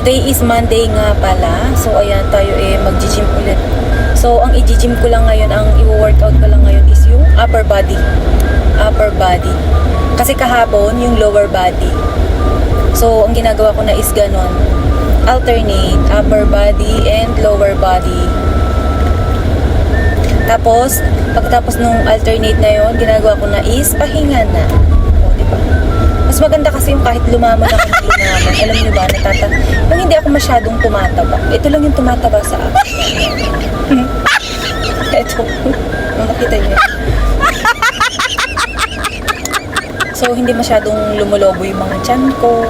Today is Monday nga pala. So, ayan, tayo mag-gym ulit. So, ang i-gym ko lang ngayon, ang i-workout ko lang ngayon is yung upper body. Upper body. Kasi kahapon, yung lower body. So, ang ginagawa ko na is ganon. Alternate, upper body and lower body. Tapos, pagkatapos nung alternate na yon, ginagawa ko na is pahinga na. O, diba? Mas maganda kasi yung kahit lumamon ako ng lumamon. Alam niyo ba, yung hindi ako masyadong tumataba. Ito lang yung tumataba sa akin. Ito. Makita niyo. So, hindi masyadong lumulobo yung mga tiyan ko.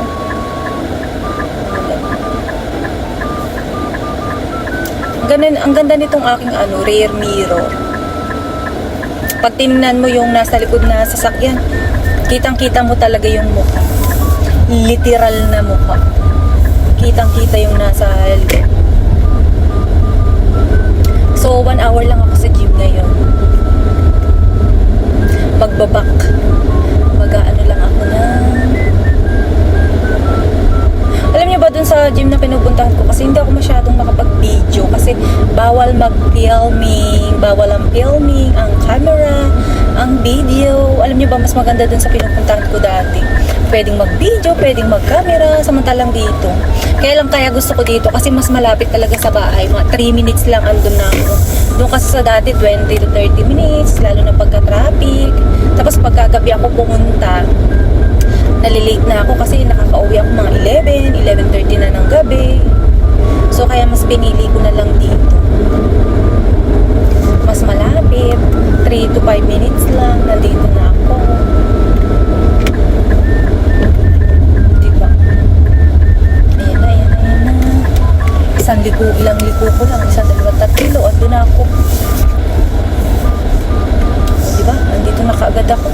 Ang ganda nitong aking rear mirror. Pag tinignan mo yung nasa likod na sasakyan, kitang-kita mo talaga yung mukha. Literal na mukha. Kitang-kita yung nasa likod. So, 1 hour lang ako sa gym ngayon. Magbabak. Mag-ano lang ako na. Alam niyo ba dun sa gym na pinupuntahan ko, kasi hindi ako masyadong makapag-video kasi bawal mag-filming, bawal ang filming, ang camera, ang video. Alam niyo ba, mas maganda dun sa pinupuntahan ko dati. Pwedeng mag-video, pwedeng mag-camera, samantalang dito. Kaya gusto ko dito kasi mas malapit talaga sa bahay. Mga 3 minutes lang andun na ako. Doon kasi sa dati 20 to 30 minutes, lalo na pagka-traffic. Tapos pagkagabi ako pumunta, nalilate na ako kasi nakaka-uwi ako mga 11:30 na ng gabi. So, kaya mas pinili ko na lang dito. Mas malapit. 3 to 5 minutes lang. Nandito na ako. Diba? Ayan na. Ilang liko ko lang. 1, 2, 3. Ando na ako. O, diba? Nandito na kaagad ako.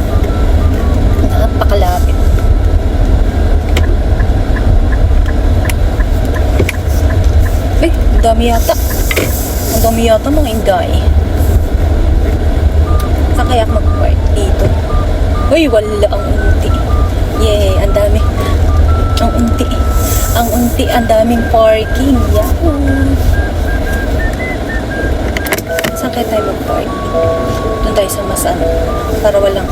Napakalapit. Ang dami yata mga inday. Saan kaya ako mag-park? Dito. Uy, wala, ang unti. Yay, ang dami. Ang daming parking. Yahoo! Saan kaya tayo mag-park? Doon tayo sa mas para walang